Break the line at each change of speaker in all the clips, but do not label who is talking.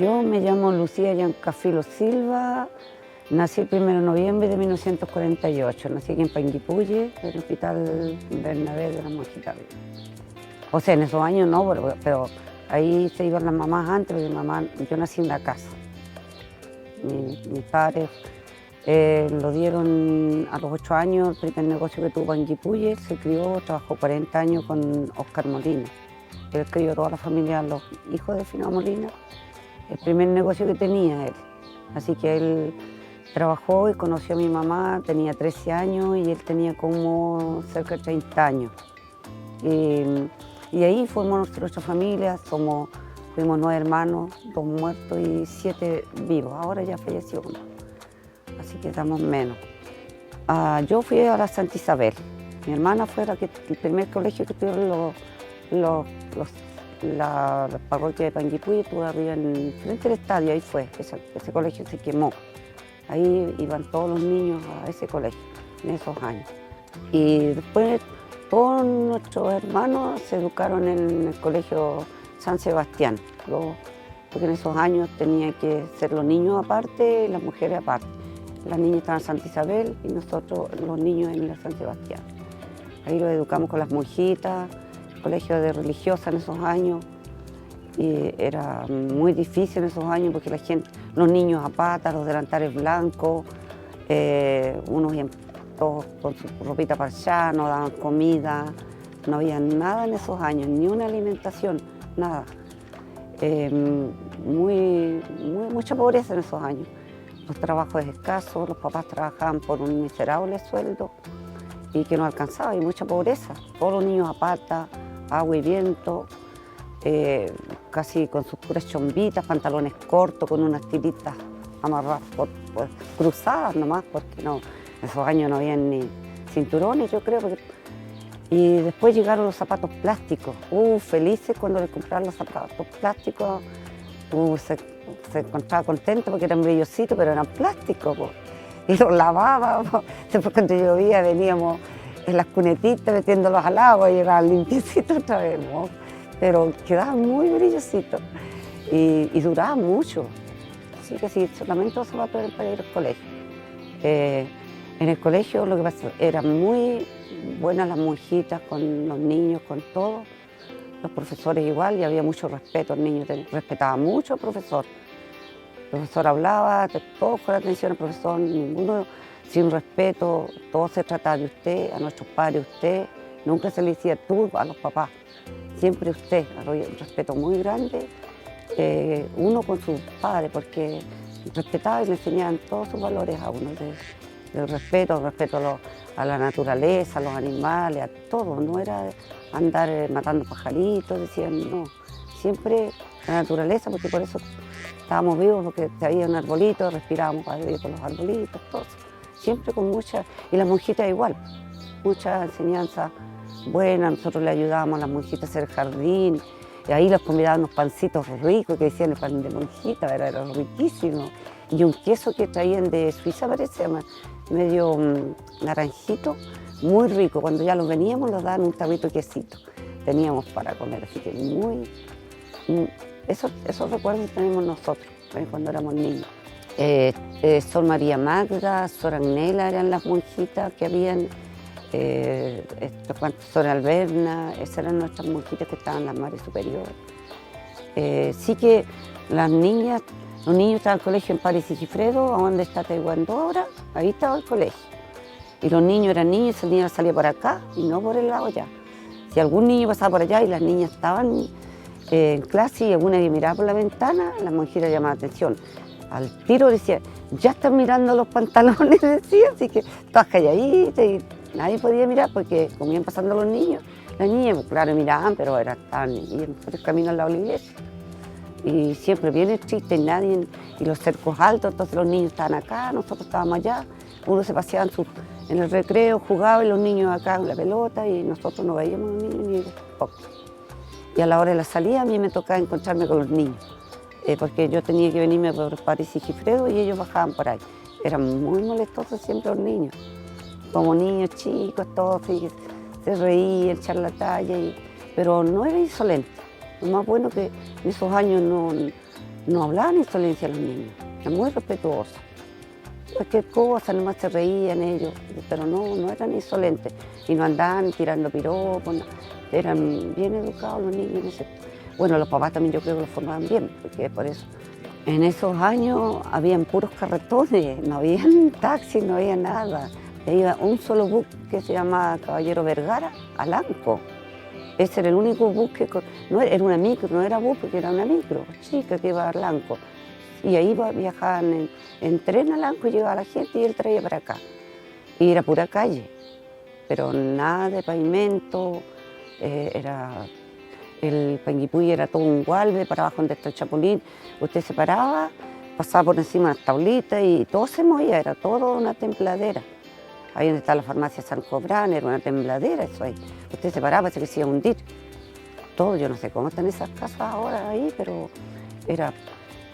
Yo me llamo Lucía Yancafilo Silva, nací el 1 de noviembre de 1948, nací aquí en Panguipulli, en el Hospital Bernabé de la Monjita. O sea, en esos años no, pero ahí se iban las mamás antes, porque yo nací en la casa. Mis padres lo dieron a los 8 años, el primer negocio que tuvo Panguipulli, se crió, trabajó 40 años con Oscar Molina. Él crió toda la familia, los hijos de Finado Molina. El primer negocio que tenía él. Así que él trabajó y conoció a mi mamá, tenía 13 años y él tenía como cerca de 30 años. Y ahí formó nuestra familia, fuimos 9 hermanos, 2 muertos y 7 vivos. Ahora ya falleció uno, así que estamos menos. Yo fui a la Santa Isabel. Mi hermana fue el primer colegio que tuvieron la parroquia de Panguipulli, estuvo arriba frente al estadio, ahí fue, ese colegio se quemó. Ahí iban todos los niños a ese colegio, en esos años. Y después todos nuestros hermanos se educaron en el colegio San Sebastián, porque en esos años tenían que ser los niños aparte y las mujeres aparte. Las niñas estaban en Santa Isabel y nosotros, los niños, en la San Sebastián. Ahí los educamos con las monjitas, colegio de religiosas en esos años, y era muy difícil en esos años porque los niños a patas, los delantales blancos, unos todos con su ropita parchada, no daban comida, no había nada en esos años, ni una alimentación, nada. Mucha pobreza en esos años. Los trabajos escasos, los papás trabajaban por un miserable sueldo y que no alcanzaba, y mucha pobreza. Todos los niños a patas, agua y viento, casi con sus puras chombitas, pantalones cortos, con unas tiritas amarradas, cruzadas nomás, porque no, en esos años no había ni cinturones, yo creo. Y después llegaron los zapatos plásticos. Felices cuando le compraron los zapatos plásticos. Se encontraba contento porque eran brillositos, pero eran plásticos. Y los lavábamos. Después cuando llovía veníamos en las cunetitas metiéndolos al agua y llegaban limpiecitos otra vez, ¿no? Pero quedaban muy brillositos y duraban mucho. Así que sí, solamente los zapatos eran para ir al colegio. En el colegio lo que pasa, eran muy buenas las monjitas con los niños, con todos. Los profesores igual, y había mucho respeto. El niño respetaba mucho al profesor. El profesor hablaba, todos con atención al profesor, ninguno sin respeto, todo se trataba de usted, a nuestros padres usted, nunca se le decía tú a los papás, siempre usted, había un respeto muy grande, uno con sus padres, porque respetaba y le enseñaban todos sus valores a uno, del respeto a la naturaleza, a los animales, a todo, no era andar matando pajaritos, decían no, siempre la naturaleza, porque por eso estábamos vivos, porque había un arbolito, respirábamos aire con los arbolitos, todo. Siempre con y las monjitas igual, mucha enseñanza buena. Nosotros le ayudábamos a las monjitas a hacer jardín, y ahí les convidaban unos pancitos ricos que decían el pan de monjita, era riquísimo, y un queso que traían de Suiza, parece, medio naranjito, muy rico. Cuando ya los veníamos nos daban un tarrito de quesito, teníamos para comer, así que esos recuerdos tenemos nosotros cuando éramos niños. Sor María Magda, Sor Agnela eran las monjitas que habían, Sor Alberna, esas eran nuestras monjitas que estaban en las mares superiores. Sí que los niños estaban en el colegio en París y Gifredo, donde está Taekwondo ahora, ahí estaba el colegio. Y los niños eran niños, el niño salía por acá y no por el lado allá. Si algún niño pasaba por allá y las niñas estaban en clase y alguna que miraba por la ventana, la monjita llamaba la atención. Al tiro decía, ya están mirando los pantalones, decía, así que todas calladitas y nadie podía mirar porque como iban pasando los niños. Las niñas, pues, claro, miraban, pero estaban por el camino al lado de la iglesia. Y siempre bien estricta y los cercos altos, entonces los niños estaban acá, nosotros estábamos allá. Uno se paseaba en el recreo, jugaba y los niños acá en la pelota y nosotros no veíamos los niños ni los pocos. Y a la hora de la salida a mí me tocaba encontrarme con los niños. Porque yo tenía que venirme por París y Gifredo y ellos bajaban por ahí. Eran muy molestosos siempre los niños, como niños chicos, todos se reían, echaban la talla, pero no era insolente. Lo más bueno que en esos años No hablaba ni insolencia a los niños, era muy respetuoso. Cualquier cosa, nomás se reían ellos, pero no eran insolentes. Y no andaban tirando piropos, no. Eran bien educados los niños en ese. Bueno, los papás también yo creo que los formaban bien, porque por eso. En esos años habían puros carretones, no habían taxis, no había nada. Iba un solo bus que se llamaba Caballero Vergara a Lanco. Ese era el único bus que, no era una micro, no era bus porque era una micro, chica que iba a Lanco. Y ahí viajaban en tren a Lanco y llegaba la gente y él traía para acá. Y era pura calle, pero nada de pavimento, el Panguipulli era todo un gualbe para abajo donde está el Chapulín. Usted se paraba, pasaba por encima de las tablitas y todo se movía, era todo una tembladera. Ahí donde está la farmacia San Cobrán, era una tembladera eso ahí. Usted se paraba, parece que se iba a hundir. Todo, yo no sé cómo están esas casas ahora ahí, pero era...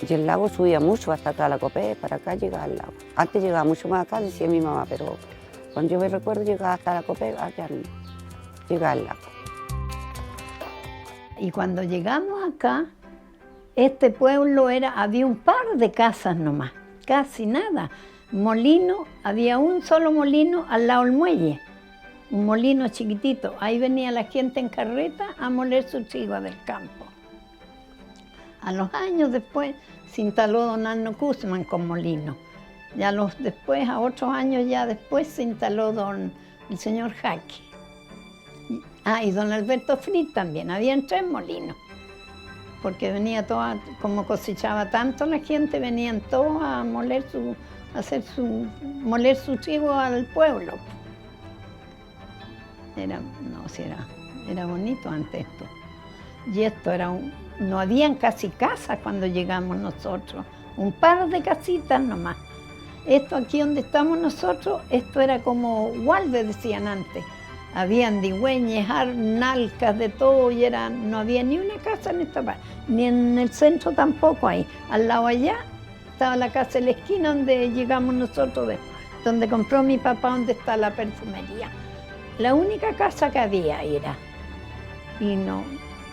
Y el lago subía mucho hasta acá a la Copé, para acá llegaba al lago. Antes llegaba mucho más acá, decía mi mamá, pero cuando yo me recuerdo llegaba hasta la Copé, allá no, llegaba al lago.
Y cuando llegamos acá, este pueblo había un par de casas nomás, casi nada. Molino, había un solo molino al lado del muelle, un molino chiquitito. Ahí venía la gente en carreta a moler su trigo del campo. A los años después se instaló don Arno Guzmán con molino. Ya después, a otros años ya después, se instaló el señor Jaque. Y don Alberto Fritz también, habían 3 molinos. Porque venía toda, como cosechaba tanto la gente, venían todos a moler moler su trigo al pueblo. Era bonito antes esto. Y esto no habían casi casas cuando llegamos nosotros, un par de casitas nomás. Esto aquí donde estamos nosotros, esto era como Gualde, decían antes. Habían digüeñes, nalcas, de todo, y no había ni una casa en esta parte, ni en el centro tampoco ahí. Al lado allá estaba la casa de la esquina donde llegamos nosotros, donde compró mi papá, donde está la perfumería. La única casa que había era.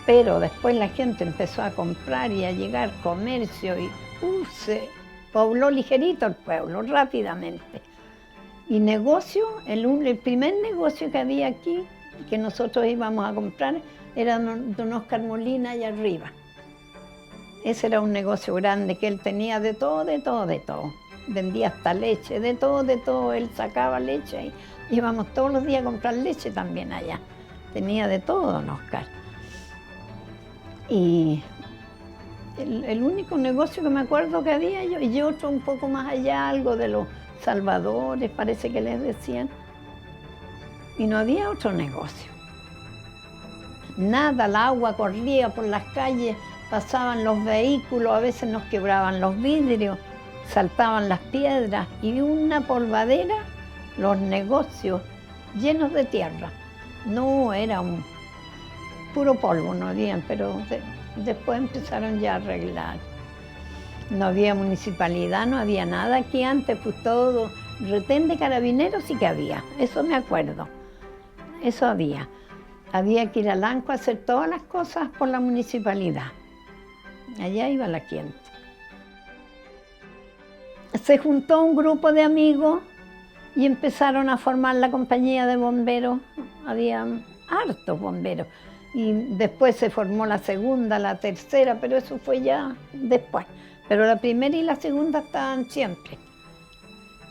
Pero después la gente empezó a comprar y a llegar comercio y se pobló ligerito el pueblo, rápidamente. Y negocio, el primer negocio que había aquí, que nosotros íbamos a comprar, era don Oscar Molina allá arriba. Ese era un negocio grande que él tenía de todo, de todo, de todo. Vendía hasta leche, de todo, él sacaba leche y íbamos todos los días a comprar leche también allá. Tenía de todo don Oscar. Y el único negocio que me acuerdo que había y otro un poco más allá, algo de los salvadores, parece que les decían. Y no había otro negocio. Nada, el agua corría por las calles, pasaban los vehículos, a veces nos quebraban los vidrios, saltaban las piedras y una polvadera, los negocios llenos de tierra. No, era un puro polvo, no habían, pero después empezaron ya a arreglar. No había municipalidad, no había nada aquí antes, pues todo, retén de carabineros sí que había, eso me acuerdo, eso había. Había que ir a Lanco a hacer todas las cosas por la municipalidad. Allá iba la gente. Se juntó un grupo de amigos y empezaron a formar la compañía de bomberos. Había hartos bomberos. Y después se formó la segunda, la tercera, pero eso fue ya después. Pero la primera y la segunda estaban siempre.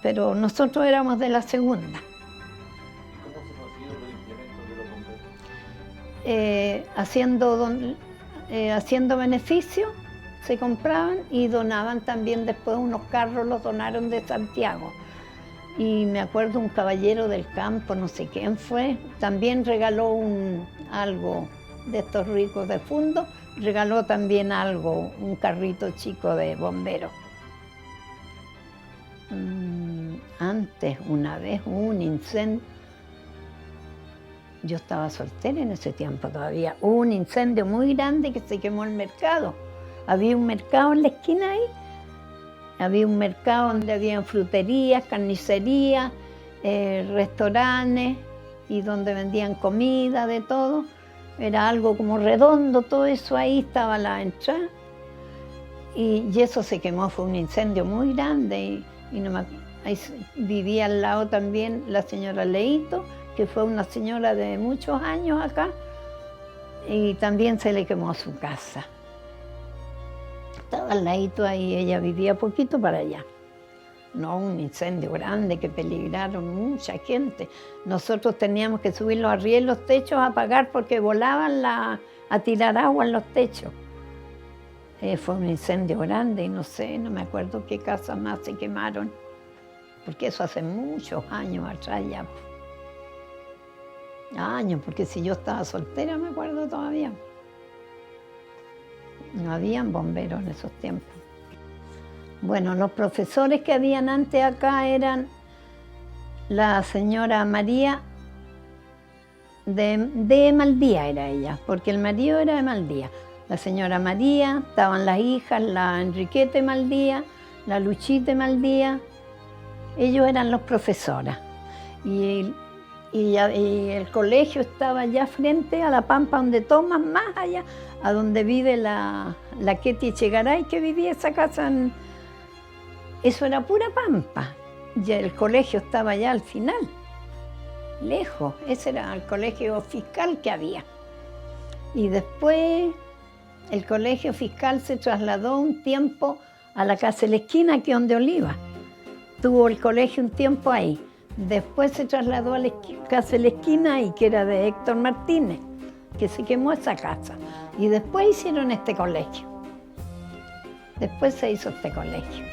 Pero nosotros éramos de la segunda.
¿Cómo se consiguieron los implementos de los bomberos?
Haciendo beneficios, se compraban y donaban también después unos carros, los donaron de Santiago. Y me acuerdo un caballero del campo, no sé quién fue, también regaló algo de estos ricos de fondo, regaló también algo, un carrito chico de bomberos. Antes, una vez, hubo un incendio. Yo estaba soltera en ese tiempo todavía. Hubo un incendio muy grande que se quemó el mercado. Había un mercado en la esquina ahí. Había un mercado donde habían fruterías, carnicerías, restaurantes y donde vendían comida, de todo. Era algo como redondo, todo eso ahí estaba la entrada. y eso se quemó, fue un incendio muy grande y no me, ahí vivía al lado también la señora Leito, que fue una señora de muchos años acá, y también se le quemó su casa. Estaba al ladito ahí, ella vivía poquito para allá. No, un incendio grande que peligraron mucha gente. Nosotros teníamos que subir los arrieros y los techos a apagar porque volaban a tirar agua en los techos. Fue un incendio grande y no sé, no me acuerdo qué casas más se quemaron, porque eso hace muchos años atrás ya. Años, porque si yo estaba soltera me acuerdo todavía. No habían bomberos en esos tiempos. Bueno, los profesores que habían antes acá eran la señora María de Maldía, era ella, porque el marido era de Maldía. La señora María, estaban las hijas, la Enriqueta Maldía, la Luchita Maldía. Ellos eran los profesores. Y el colegio estaba allá frente a la pampa donde tomas, más allá, a donde vive la Ketty Echegaray, que vivía esa casa. Eso era pura pampa. Y el colegio estaba allá al final, lejos. Ese era el colegio fiscal que había. Y después el colegio fiscal se trasladó un tiempo a la Casa de la Esquina, que es donde Oliva. Tuvo el colegio un tiempo ahí. Después se trasladó a la Casa de la Esquina, y que era de Héctor Martínez, que se quemó esa casa. Y después hicieron este colegio. Después se hizo este colegio.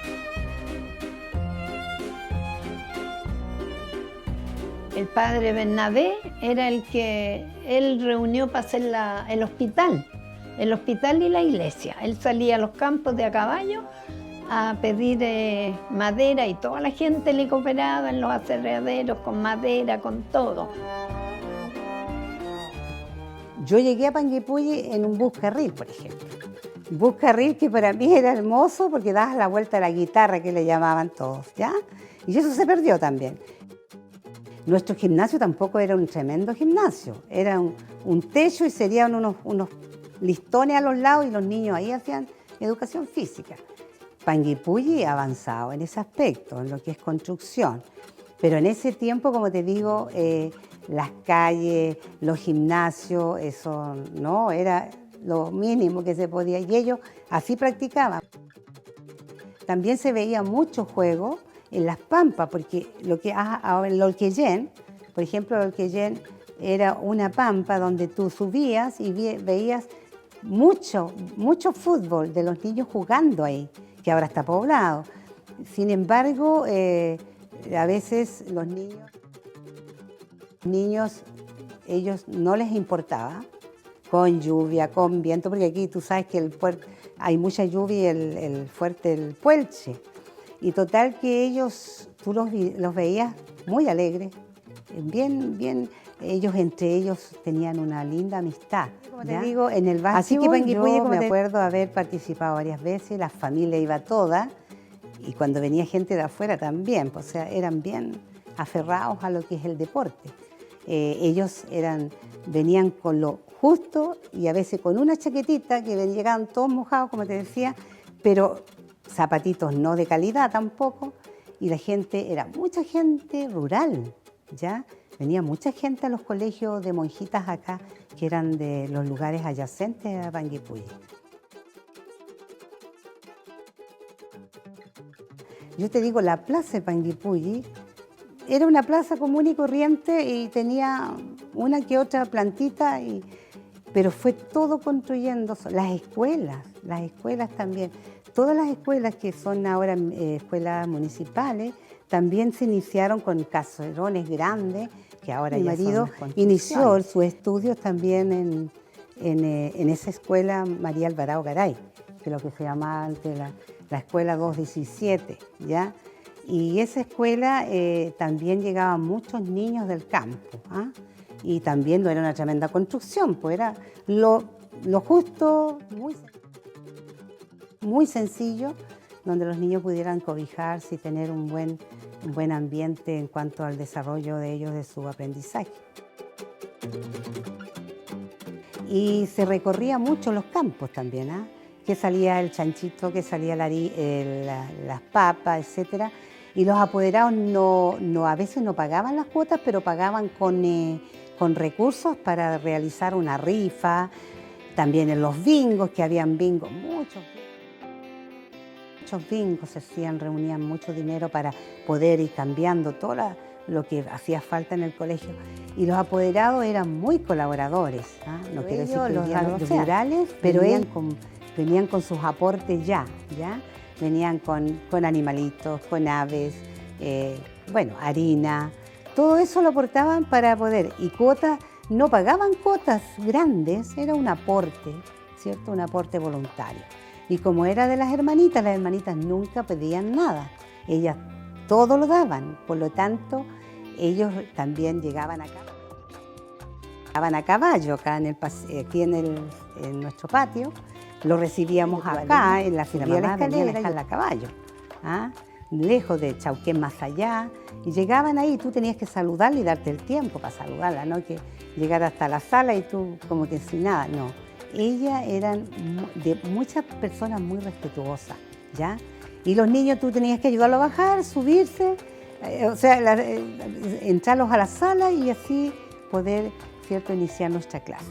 El padre Bernabé era el que él reunió para hacer el hospital y la iglesia. Él salía a los campos de a caballo a pedir madera y toda la gente le cooperaba en los aserraderos con madera, con todo.
Yo llegué a Panguipulli en un bus carril, por ejemplo. Un bus carril que para mí era hermoso porque dabas la vuelta a la guitarra, que le llamaban todos, ¿ya? Y eso se perdió también. Nuestro gimnasio tampoco era un tremendo gimnasio, era un techo y serían unos listones a los lados y los niños ahí hacían educación física. Panguipulli ha avanzado en ese aspecto, en lo que es construcción, pero en ese tiempo, como te digo, las calles, los gimnasios, eso no era lo mínimo que se podía, y ellos así practicaban. También se veía mucho juego en las pampas, porque el Olquellén, por ejemplo, el Olquellén era una pampa donde tú subías y veías mucho fútbol de los niños jugando ahí, que ahora está poblado. Sin embargo, a veces los niños, ellos no les importaba, con lluvia, con viento, porque aquí tú sabes que hay mucha lluvia y el fuerte, el Puelche. Y total que ellos, tú los veías muy alegres, bien, ellos entre ellos tenían una linda amistad. Como te digo, en el básquetbol, así que Panguipulli, me acuerdo haber participado varias veces, la familia iba toda, y cuando venía gente de afuera también, o sea, eran bien aferrados a lo que es el deporte. Ellos venían con lo justo y a veces con una chaquetita, que llegaban todos mojados, como te decía, pero zapatitos no de calidad tampoco, y la gente era mucha gente rural, ¿ya? Venía mucha gente a los colegios de monjitas acá, que eran de los lugares adyacentes a Panguipulli. Yo te digo, la plaza de Panguipulli era una plaza común y corriente y tenía una que otra plantita, pero fue todo construyendo. Las escuelas también. Todas las escuelas que son ahora escuelas municipales también se iniciaron con caserones grandes, que ahora mi marido inició sus estudios también en esa escuela María Alvarado Garay, que es lo que se llamaba antes la escuela 217, ¿ya? Y esa escuela también llegaban muchos niños del campo, ¿ah? Y también no era una tremenda construcción, pues era lo justo, muy sencillo, donde los niños pudieran cobijarse y tener un buen ambiente en cuanto al desarrollo de ellos, de su aprendizaje. Y se recorría mucho los campos también, ¿ah? que salía el chanchito, que salía las papas, etc. Y los apoderados a veces no pagaban las cuotas, pero pagaban con recursos para realizar una rifa. También en los bingos, que habían bingos, muchos bingos se hacían, reunían mucho dinero para poder ir cambiando todo lo que hacía falta en el colegio. Y los apoderados eran muy colaboradores, ¿ah? No quiero decir que los rurales, pero venían con sus aportes ya. Venían con animalitos, con aves, harina. Todo eso lo aportaban para poder, y cuotas, no pagaban cuotas grandes, era un aporte, ¿cierto? Un aporte voluntario. Y como era de las hermanitas nunca pedían nada, ellas todo lo daban, por lo tanto, ellos también llegaban a caballo, acá en nuestro patio, lo recibíamos acá, en la subida de la escalera y a caballo, ¿ah? Lejos de Chauquén, más allá, y llegaban ahí, tú tenías que saludarla y darte el tiempo para saludarla, no que llegar hasta la sala y tú como que sin nada, no. Ellas eran de muchas personas muy respetuosas, ¿ya? Y los niños tú tenías que ayudarlos a bajar, subirse, entrarlos a la sala y así poder, ¿cierto?, iniciar nuestra clase.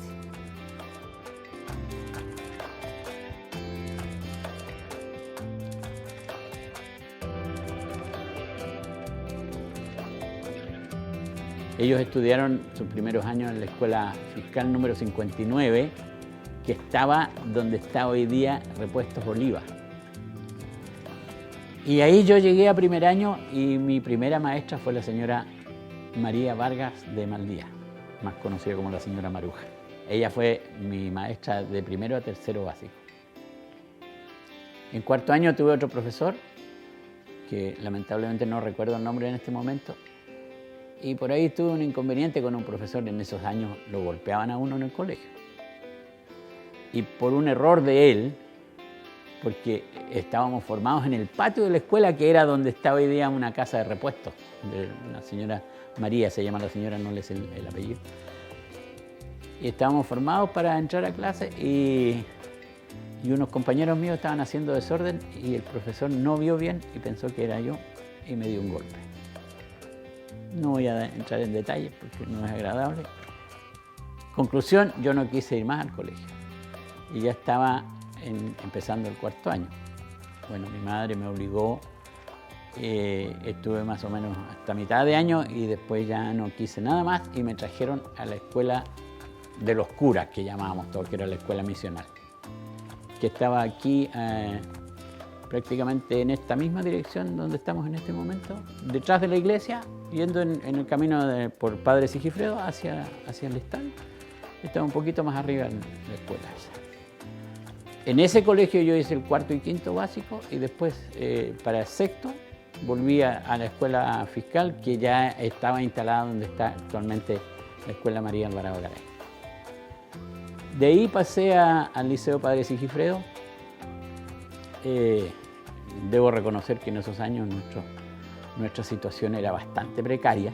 Ellos estudiaron sus primeros años en la Escuela Fiscal número 59, que estaba donde está hoy día Repuestos Oliva. Y ahí yo llegué a primer año y mi primera maestra fue la señora María Vargas de Maldía, más conocida como la señora Maruja. Ella fue mi maestra de primero a tercero básico. En cuarto año tuve otro profesor, que lamentablemente no recuerdo el nombre en este momento, y por ahí tuve un inconveniente con un profesor. En esos años lo golpeaban a uno en el colegio. Y por un error de él, porque estábamos formados en el patio de la escuela, que era donde está hoy día una casa de repuestos, de una señora María, se llama la señora, no le sé el apellido. Y estábamos formados para entrar a clase y unos compañeros míos estaban haciendo desorden y el profesor no vio bien y pensó que era yo y me dio un golpe. No voy a entrar en detalles porque no es agradable. Conclusión, yo no quise ir más al colegio y ya estaba empezando el cuarto año. Bueno, mi madre me obligó, estuve más o menos hasta mitad de año y después ya no quise nada más y me trajeron a la escuela de los curas, que llamábamos todo, que era la escuela misional, que estaba aquí prácticamente en esta misma dirección donde estamos en este momento, detrás de la iglesia, yendo en el camino por Padre Sigifredo hacia el estadio. Estaba un poquito más arriba en la escuela esa. En ese colegio yo hice el cuarto y quinto básico y después para el sexto volví a la escuela fiscal, que ya estaba instalada donde está actualmente la escuela María Alvarado Garay. De ahí pasé al Liceo Padre Sigifredo. Debo reconocer que en esos años nuestra situación era bastante precaria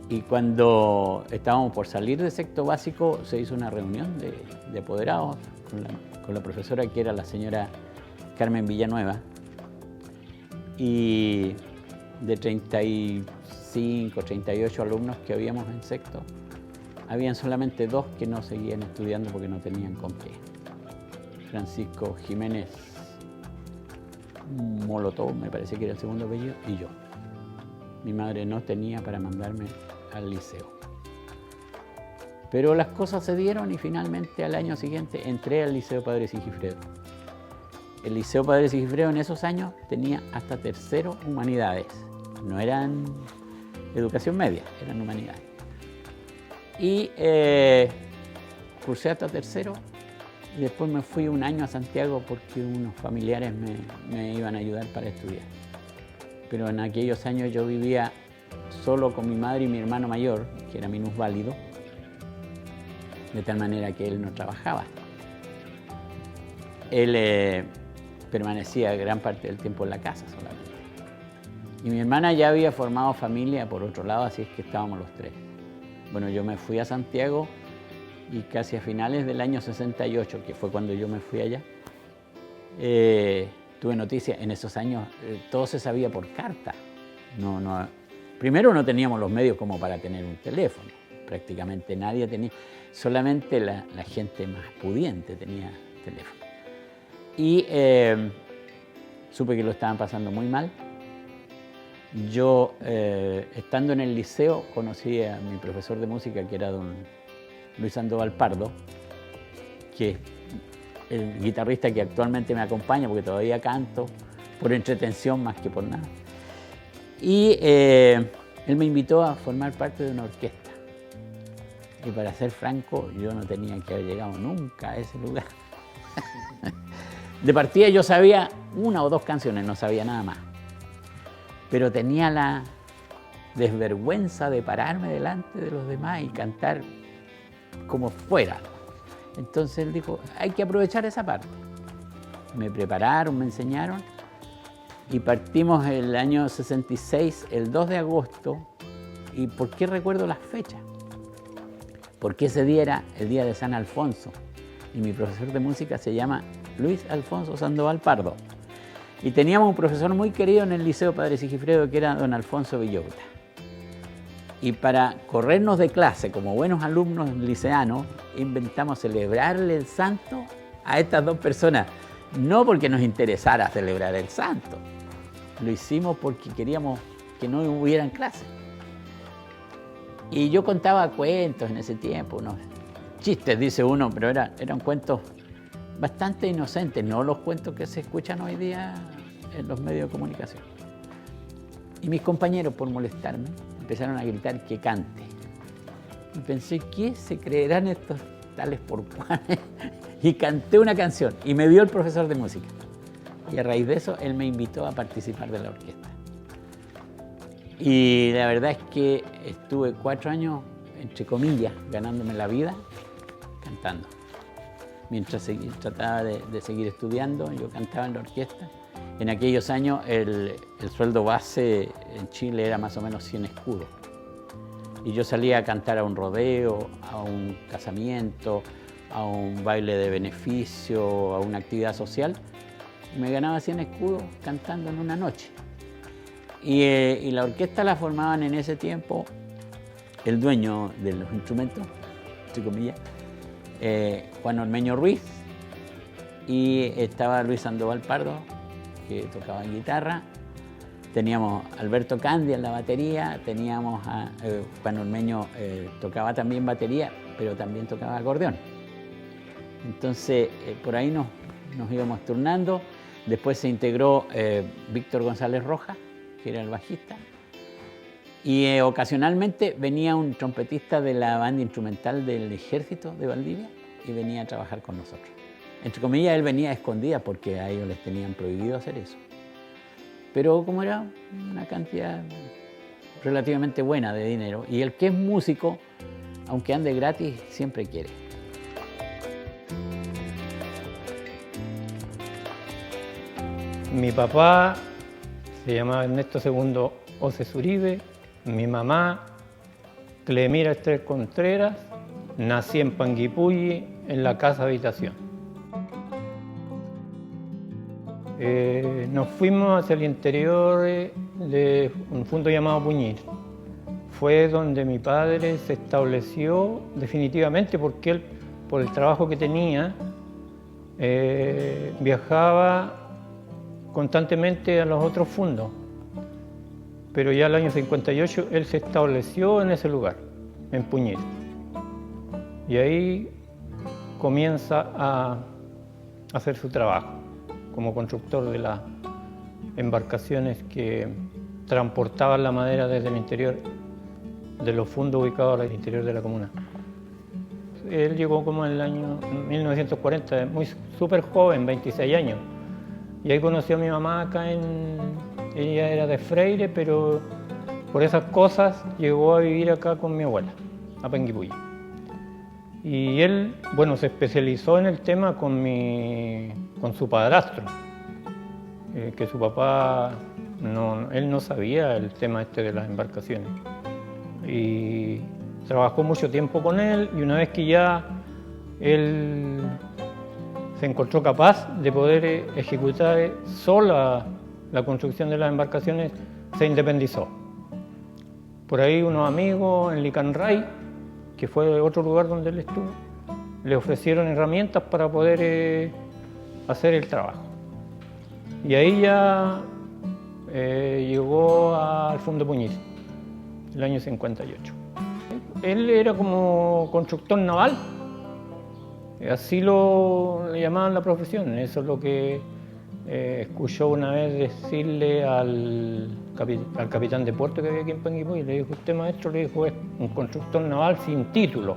y cuando estábamos por salir de sexto básico se hizo una reunión de apoderados con la profesora, que era la señora Carmen Villanueva, y de 35, 38 alumnos que habíamos en sexto, habían solamente 2 que no seguían estudiando porque no tenían con qué. Francisco Jiménez Molotov, me parece que era el segundo apellido, y yo. Mi madre no tenía para mandarme al liceo. Pero las cosas se dieron y finalmente al año siguiente entré al Liceo Padre Sigifredo. El Liceo Padre Sigifredo en esos años tenía hasta tercero humanidades. No eran educación media, eran humanidades. Y cursé hasta tercero y después me fui un año a Santiago porque unos familiares me iban a ayudar para estudiar. Pero en aquellos años yo vivía solo con mi madre y mi hermano mayor, que era minusválido, de tal manera que él no trabajaba. Él permanecía gran parte del tiempo en la casa solamente. Y mi hermana ya había formado familia por otro lado, así es que estábamos los 3. Bueno, yo me fui a Santiago y casi a finales del año 68, que fue cuando yo me fui allá, tuve noticias, en esos años todo se sabía por carta. Primero no teníamos los medios como para tener un teléfono, prácticamente nadie tenía, solamente la gente más pudiente tenía teléfono. Y supe que lo estaban pasando muy mal. Yo, estando en el liceo, conocí a mi profesor de música, que era don Luis Sandoval Pardo, que es el guitarrista que actualmente me acompaña, porque todavía canto, por entretención más que por nada. Y él me invitó a formar parte de una orquesta. Y para ser franco, yo no tenía que haber llegado nunca a ese lugar. De partida yo sabía una o dos canciones, no sabía nada más. Pero tenía la desvergüenza de pararme delante de los demás y cantar como fuera. Entonces él dijo, hay que aprovechar esa parte. Me prepararon, me enseñaron y partimos el año 66, el 2 de agosto. ¿Y por qué recuerdo las fechas? Porque ese día era el día de San Alfonso y mi profesor de música se llama Luis Alfonso Sandoval Pardo. Y teníamos un profesor muy querido en el Liceo Padre Sigifredo, que era don Alfonso Villota. Y para corrernos de clase, como buenos alumnos liceanos, inventamos celebrarle el santo a estas dos personas. No porque nos interesara celebrar el santo, lo hicimos porque queríamos que no hubieran clases. Y yo contaba cuentos en ese tiempo, unos chistes, dice uno, pero eran cuentos bastante inocentes, no los cuentos que se escuchan hoy día en los medios de comunicación. Y mis compañeros, por molestarme, empezaron a gritar que cante. Y pensé, ¿qué se creerán estos tales por cuales? Y canté una canción y me vio el profesor de música. Y a raíz de eso, él me invitó a participar de la orquesta. Y la verdad es que estuve 4 años, entre comillas, ganándome la vida cantando. Mientras trataba de seguir estudiando, yo cantaba en la orquesta. En aquellos años el sueldo base en Chile era más o menos 100 escudos. Y yo salía a cantar a un rodeo, a un casamiento, a un baile de beneficio, a una actividad social. Y me ganaba 100 escudos cantando en una noche. Y la orquesta la formaban en ese tiempo el dueño de los instrumentos, entre comillas, Juan Ormeño Ruiz, y estaba Luis Sandoval Pardo, que tocaba en guitarra, teníamos a Alberto Candia en la batería, teníamos a Juan Ormeño, tocaba también batería, pero también tocaba acordeón. Entonces, por ahí nos íbamos turnando. Después se integró Víctor González Rojas, que era el bajista, y ocasionalmente venía un trompetista de la banda instrumental del Ejército de Valdivia y venía a trabajar con nosotros. Entre comillas, él venía a escondidas porque a ellos les tenían prohibido hacer eso. Pero como era una cantidad relativamente buena de dinero, y el que es músico, aunque ande gratis, siempre quiere.
Mi papá se llamaba Ernesto II Oces Uribe, mi mamá Clemira Esther Contreras, nací en Panguipulli, en la casa habitación. Nos fuimos hacia el interior de un punto llamado Puñir. Fue donde mi padre se estableció definitivamente porque él, por el trabajo que tenía, viajaba constantemente a los otros fundos. Pero ya el año 58 él se estableció en ese lugar, en Puñir. Y ahí comienza a hacer su trabajo como constructor de las embarcaciones que transportaban la madera desde el interior de los fundos ubicados al interior de la comuna. Él llegó como en el año 1940, súper joven, 26 años. Y ahí conoció a mi mamá acá ella era de Freire, pero por esas cosas llegó a vivir acá con mi abuela, a Panguipulli. Y él, bueno, se especializó en el tema con su padrastro, que su papá, él no sabía el tema este de las embarcaciones. Y trabajó mucho tiempo con él, y una vez que ya él se encontró capaz de poder ejecutar sola la construcción de las embarcaciones, se independizó. Por ahí unos amigos en Licanray, que fue otro lugar donde él estuvo, le ofrecieron herramientas para poder hacer el trabajo. Y ahí ya llegó al Fondo Puñiz, el año 58. Él era como constructor naval, así lo llamaban la profesión. Eso es lo que escuchó una vez decirle al capitán de puerto que había aquí en Panguipulli. Le dijo: usted, maestro, le dijo, es un constructor naval sin título.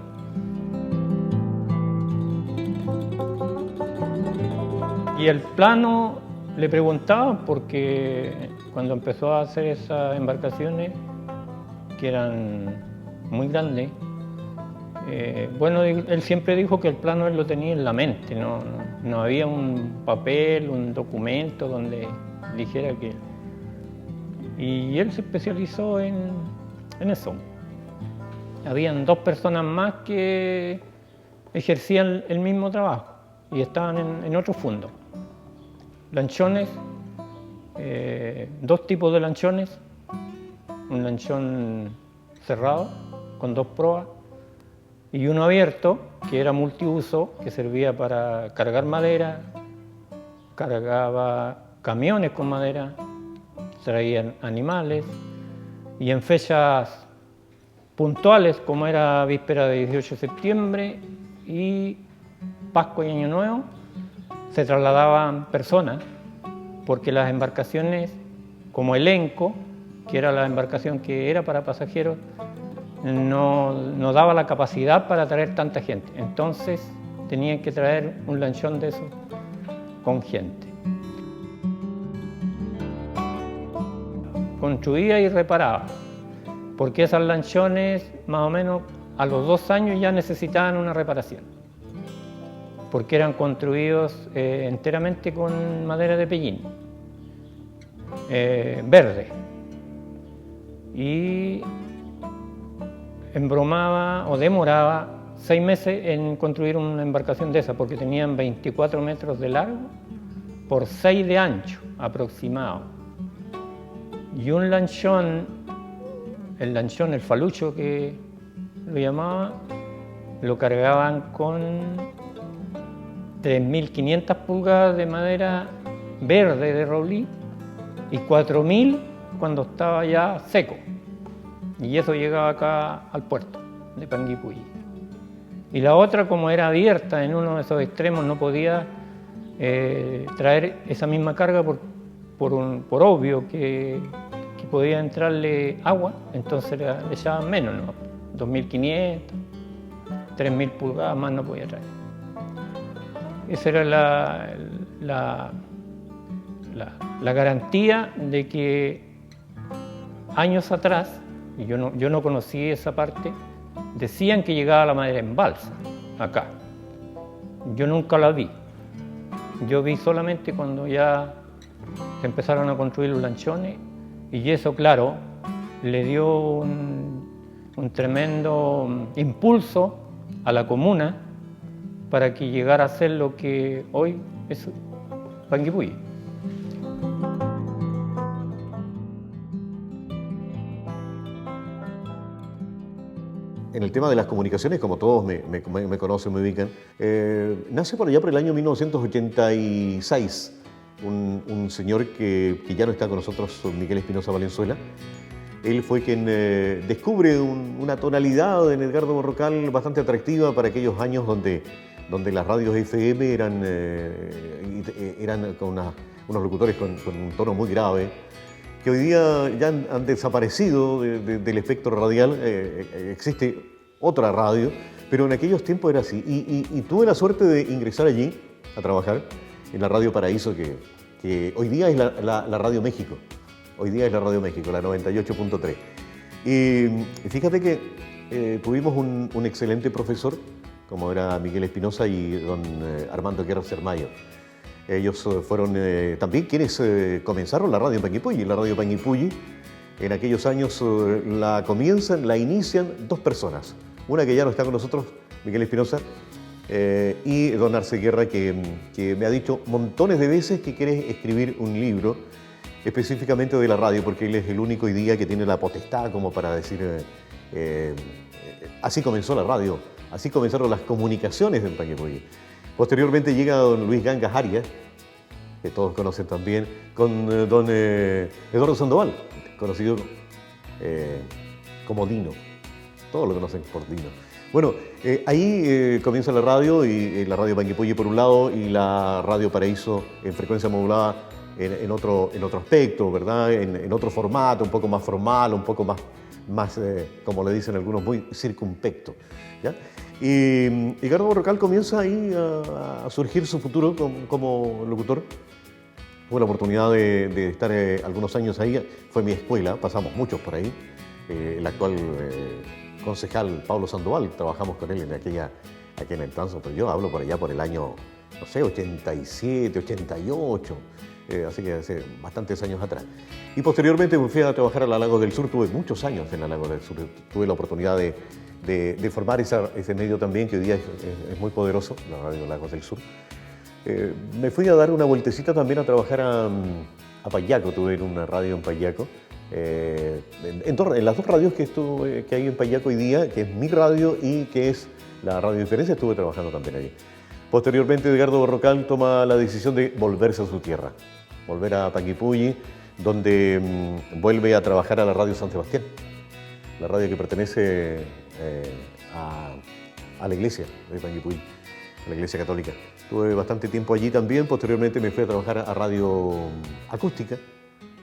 Y el plano le preguntaban, porque cuando empezó a hacer esas embarcaciones, que eran muy grandes, bueno, él siempre dijo que el plano él lo tenía en la mente, no había un papel, un documento donde dijera que... Y él se especializó en eso. Habían 2 personas más que ejercían el mismo trabajo y estaban en otro fondo. Lanchones, 2 tipos de lanchones, un lanchón cerrado con 2 proas y uno abierto que era multiuso, que servía para cargar madera, cargaba camiones con madera, traían animales, y en fechas puntuales como era víspera de 18 de septiembre y Pascua y Año Nuevo, se trasladaban personas, porque las embarcaciones como elenco, que era la embarcación que era para pasajeros, no daba la capacidad para traer tanta gente. Entonces tenían que traer un lanchón de esos con gente. Construía y reparaba, porque esos lanchones más o menos a los 2 años ya necesitaban una reparación, porque eran construidos enteramente con madera de pellín, verde, y embromaba o demoraba 6 meses en construir una embarcación de esa, porque tenían 24 metros de largo por 6 de ancho aproximado. Y un lanchón, el falucho que lo llamaba, lo cargaban con 3.500 pulgadas de madera verde de roblí y 4.000 cuando estaba ya seco. Y eso llegaba acá al puerto de Panguipulli. Y la otra, como era abierta en uno de esos extremos, no podía traer esa misma carga por obvio que podía entrarle agua, entonces le echaban menos, ¿no? 2.500, 3.000 pulgadas más no podía traer. Esa era la garantía de que años atrás, y yo no conocí esa parte, decían que llegaba la madera en balsa, acá. Yo nunca la vi. Yo vi solamente cuando ya se empezaron a construir los lanchones, y eso, claro, le dio un tremendo impulso a la comuna para que llegara a ser lo que hoy es Panguipulli.
En el tema de las comunicaciones, como todos me conocen, me ubican, nace por allá por el año 1986 un señor que ya no está con nosotros, Miguel Espinosa Valenzuela. Él fue quien descubre una tonalidad en Edgardo Borrocal bastante atractiva para aquellos años donde las radios FM eran con unos locutores con un tono muy grave, que hoy día ya han desaparecido del espectro radial. Existe otra radio, pero en aquellos tiempos era así. Y tuve la suerte de ingresar allí a trabajar en la Radio Paraíso, que hoy día es la Radio México. Hoy día es la Radio México, la 98.3. Y fíjate que tuvimos un excelente profesor, como era Miguel Espinosa y don Armando Guerra Cermayo. Ellos fueron también quienes comenzaron la radio en Panguipulli. La radio Panguipulli, en aquellos años, la inician 2 personas. Una que ya no está con nosotros, Miguel Espinosa, y don Arce Guerra, que me ha dicho montones de veces que quiere escribir un libro específicamente de la radio, porque él es el único hoy día que tiene la potestad como para decir, así comenzó la radio, así comenzaron las comunicaciones en Panguipulli. Posteriormente llega don Luis Gangas Arias, que todos conocen también, con don Eduardo Sandoval, conocido como Dino. Todos lo conocen por Dino. Bueno, ahí comienza la radio, y la radio Panguipulli por un lado, y la radio Paraíso en frecuencia modulada en otro aspecto, ¿verdad? En otro formato, un poco más formal, un poco más como le dicen algunos, muy circunspecto, ¿ya? Y Edgardo Borrocal comienza ahí a surgir su futuro como locutor. Tuve la oportunidad de estar algunos años ahí, fue mi escuela, pasamos muchos por ahí. El actual concejal Pablo Sandoval, trabajamos con él en aquella entonces, pero yo hablo por allá por el año, no sé, 87, 88, así que hace bastantes años atrás. Y posteriormente me fui a trabajar a la Lagos del Sur, tuve muchos años en la Lagos del Sur, tuve la oportunidad de formar ese medio también, que hoy día es muy poderoso, la radio Lagos del Sur. Me fui a dar una vueltecita también a trabajar a Payaco, tuve una radio en Payaco. En las dos radios que hay en Payaco hoy día, que es mi radio y que es la Radio Diferencia, estuve trabajando también allí. Posteriormente, Edgardo Borrocal toma la decisión de volverse a su tierra, volver a Panguipulli, donde vuelve a trabajar a la Radio San Sebastián, la radio que pertenece a la iglesia de Panguipulli, a la iglesia católica. Tuve bastante tiempo allí también. Posteriormente me fui a trabajar a Radio Acústica,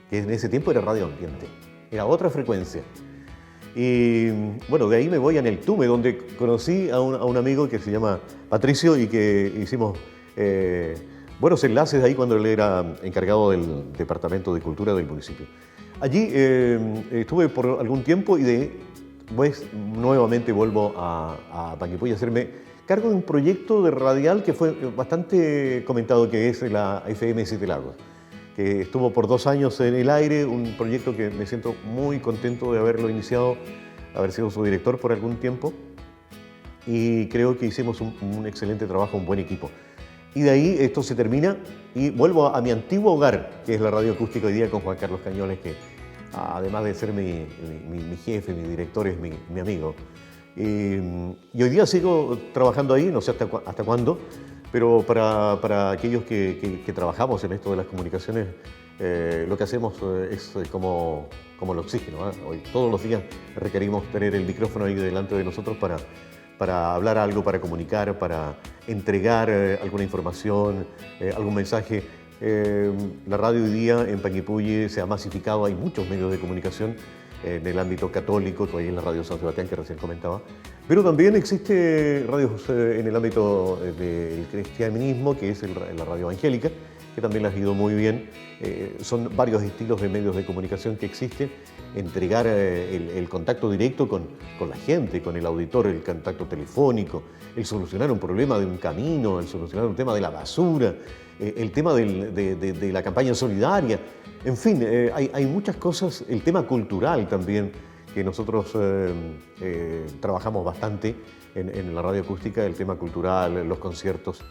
que en ese tiempo era Radio Ambiente, era otra frecuencia. Y bueno, de ahí me voy a Neltume, donde conocí a un amigo que se llama Patricio y que hicimos buenos enlaces ahí cuando él era encargado del Departamento de Cultura del municipio. Allí estuve por algún tiempo y después nuevamente vuelvo a Panguipulli a hacerme cargo de un proyecto de radial que fue bastante comentado, que es la FM Siete Lagos, que estuvo por 2 años en el aire, un proyecto que me siento muy contento de haberlo iniciado, haber sido su director por algún tiempo, y creo que hicimos un excelente trabajo, un buen equipo. Y de ahí esto se termina y vuelvo a mi antiguo hogar, que es la radio acústica hoy día con Juan Carlos Cañones, que además de ser mi jefe, mi director, es mi amigo. Y hoy día sigo trabajando ahí, no sé hasta cuándo, pero para aquellos que trabajamos en esto de las comunicaciones, lo que hacemos es como el oxígeno, ¿eh? Hoy, todos los días requerimos tener el micrófono ahí delante de nosotros para hablar algo, para comunicar, para entregar alguna información, algún mensaje. La radio hoy día en Panguipulli se ha masificado, hay muchos medios de comunicación en el ámbito católico, que hoy es la Radio San Sebastián, que recién comentaba, pero también existe radios en el ámbito del cristianismo, que es la radio evangélica, que también les ha ido muy bien. Son varios estilos de medios de comunicación que existen, entregar el contacto directo con la gente, con el auditor, el contacto telefónico, el solucionar un problema de un camino, el solucionar un tema de la basura, el tema de la campaña solidaria. En fin, hay muchas cosas, el tema cultural también, que nosotros trabajamos bastante en la radio acústica, el tema cultural, los conciertos.